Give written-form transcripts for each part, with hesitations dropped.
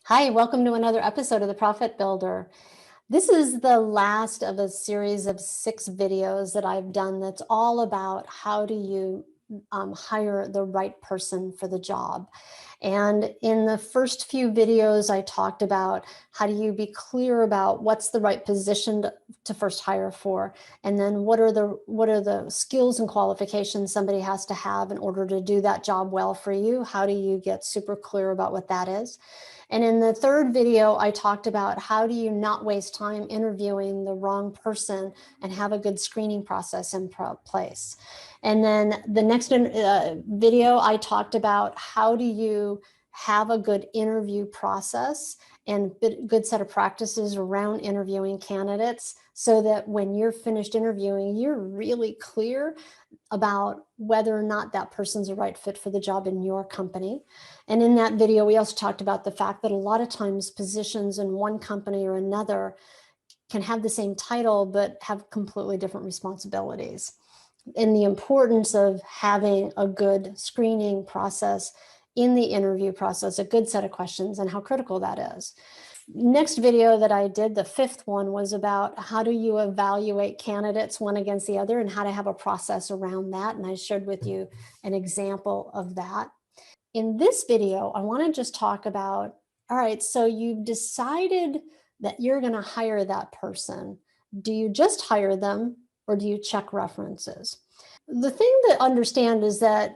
Hi, welcome to another episode of The Profit Builder. This is the last of a series of 6 videos that I've done that's all about how do you hire the right person for the job. And in the first few videos, I talked about how do you be clear about what's the right position to first hire for, and then what are the skills and qualifications somebody has to have in order to do that job well for you. How do you get super clear about what that is? And in the third video, I talked about how do you not waste time interviewing the wrong person and have a good screening process in place. And then the next video, I talked about how do you have a good interview process and good set of practices around interviewing candidates so that when you're finished interviewing, you're really clear about whether or not that person's a right fit for the job in your company. And in that video, we also talked about the fact that a lot of times positions in one company or another can have the same title, but have completely different responsibilities. And the importance of having a good screening process in the interview process, a good set of questions, and how critical that is. Next video that I did, the 5th one, was about how do you evaluate candidates one against the other and how to have a process around that. And I shared with you an example of that. In this video, I want to just talk about, all right, so you've decided that you're going to hire that person. Do you just hire them or do you check references? The thing to understand is that,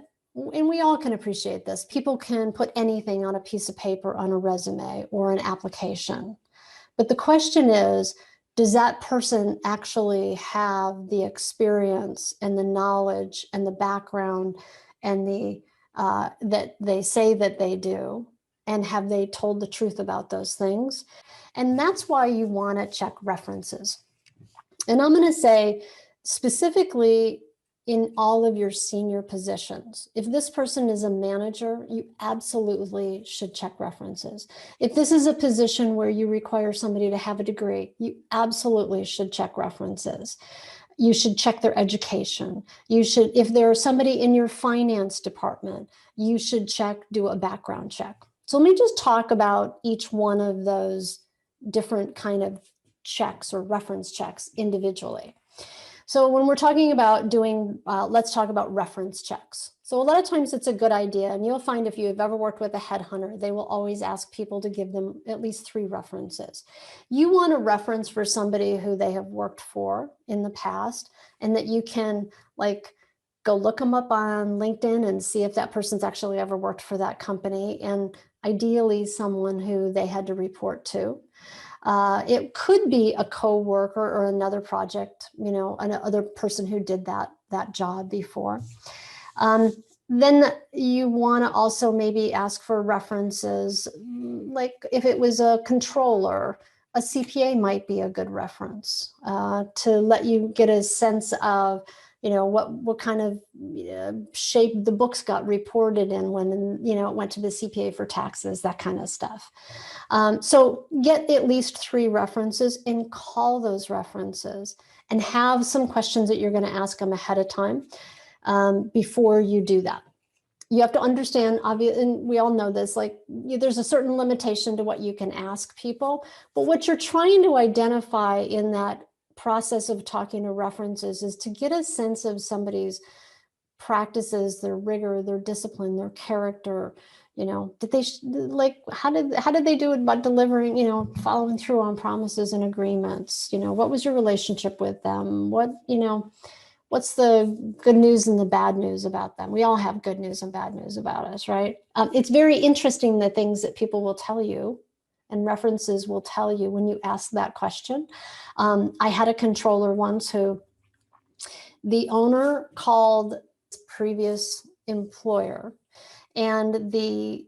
and we all can appreciate this, people can put anything on a piece of paper on a resume or an application. But the question is, does that person actually have the experience and the knowledge and the background and that they say that they do? And have they told the truth about those things? And that's why you want to check references. And I'm going to say specifically in all of your senior positions. If this person is a manager, you absolutely should check references. If this is a position where you require somebody to have a degree, you absolutely should check references. You should check their education. You should, if there's somebody in your finance department, you should do a background check. So let me just talk about each one of those different kind of checks or reference checks individually. So when we're talking about doing, let's talk about reference checks. So a lot of times it's a good idea, and you'll find if you've ever worked with a headhunter, they will always ask people to give them at least 3 references. You want a reference for somebody who they have worked for in the past, and that you can go look them up on LinkedIn and see if that person's actually ever worked for that company, and ideally someone who they had to report to. It could be a coworker or another project, another person who did that job before. Then you want to also maybe ask for references, like if it was a controller, a CPA might be a good reference to let you get a sense of what kind of shape the books got reported in when it went to the CPA for taxes, that kind of stuff. So get at least 3 references and call those references and have some questions that you're going to ask them ahead of time before you do that. You have to understand, obviously, and we all know this, there's a certain limitation to what you can ask people, but what you're trying to identify in that process of talking to references is to get a sense of somebody's practices, their rigor, their discipline, their character. Did they how did they do it about delivering, following through on promises and agreements? What was your relationship with them? What's the good news and the bad news about them? We all have good news and bad news about us, right? It's very interesting the things that people will tell you and references will tell you when you ask that question. I had a controller once who the owner called his previous employer, and the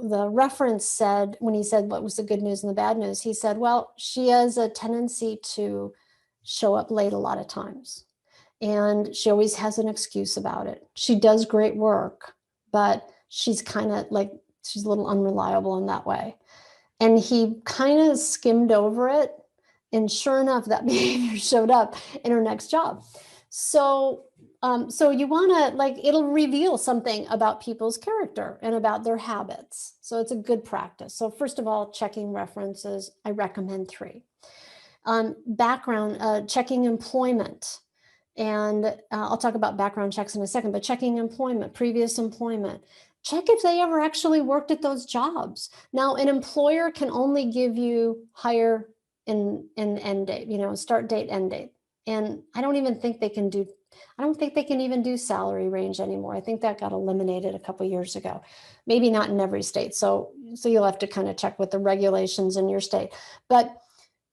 reference said, when he said what was the good news and the bad news, he said, well, she has a tendency to show up late a lot of times, and she always has an excuse about it. She does great work, but she's kind of she's a little unreliable in that way. And he kind of skimmed over it, and sure enough, that behavior showed up in her next job. So So you want to, like, it'll reveal something about people's character and about their habits. So it's a good practice. So first of all, checking references, I recommend 3. Background, checking employment. And I'll talk about background checks in a second, but checking employment, previous employment. Check if they ever actually worked at those jobs. Now, an employer can only give you hire and end date, start date, end date. And I don't think they can even do salary range anymore. I think that got eliminated a couple years ago. Maybe not in every state. So you'll have to kind of check with the regulations in your state. But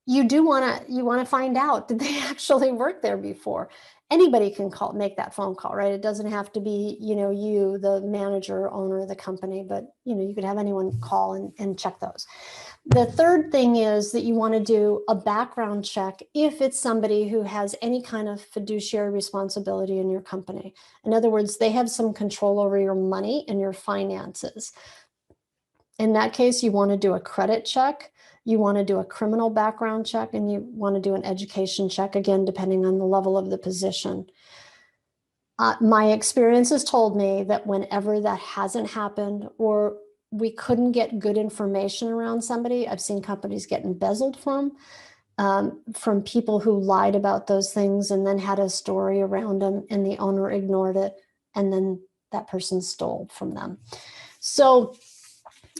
you want to find out, did they actually work there before? Anybody can make that phone call, right? It doesn't have to be, you, the manager, owner of the company, but you could have anyone call and check those. The third thing is that you want to do a background check if it's somebody who has any kind of fiduciary responsibility in your company. In other words, they have some control over your money and your finances. In that case, you want to do a credit check, you want to do a criminal background check, and you want to do an education check, again, depending on the level of the position. My experience has told me that whenever that hasn't happened, or we couldn't get good information around somebody, I've seen companies get embezzled from people who lied about those things and then had a story around them, and the owner ignored it, and then that person stole from them. So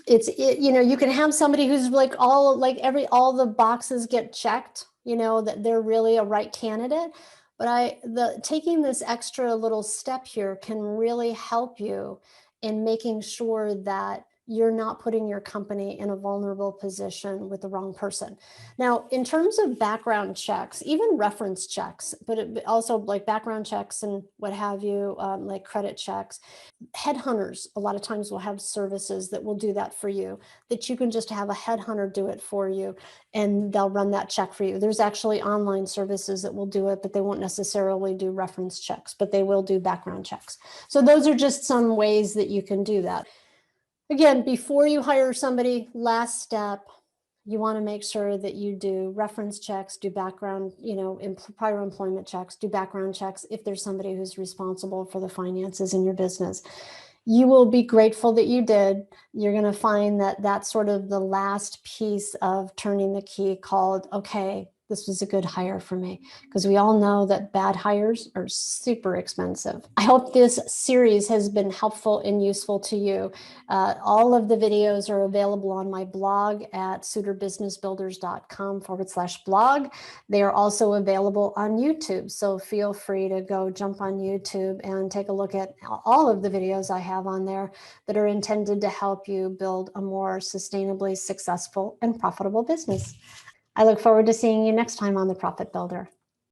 you can have somebody who's like all the boxes get checked, that they're really a right candidate. But taking this extra little step here can really help you in making sure that you're not putting your company in a vulnerable position with the wrong person. Now, in terms of background checks, even reference checks, but also like background checks and what have you, like credit checks, headhunters a lot of times will have services that will do that for you, that you can just have a headhunter do it for you, and they'll run that check for you. There's actually online services that will do it, but they won't necessarily do reference checks, but they will do background checks. So those are just some ways that you can do that. Again, before you hire somebody, last step, you want to make sure that you do reference checks, do background, prior employment checks, do background checks if there's somebody who's responsible for the finances in your business. You will be grateful that you did. You're going to find that that's sort of the last piece of turning the key called, okay, this was a good hire for me, because we all know that bad hires are super expensive. I hope this series has been helpful and useful to you. All of the videos are available on my blog at suitorbusinessbuilders.com/blog. They are also available on YouTube. So feel free to go jump on YouTube and take a look at all of the videos I have on there that are intended to help you build a more sustainably successful and profitable business. I look forward to seeing you next time on The Profit Builder.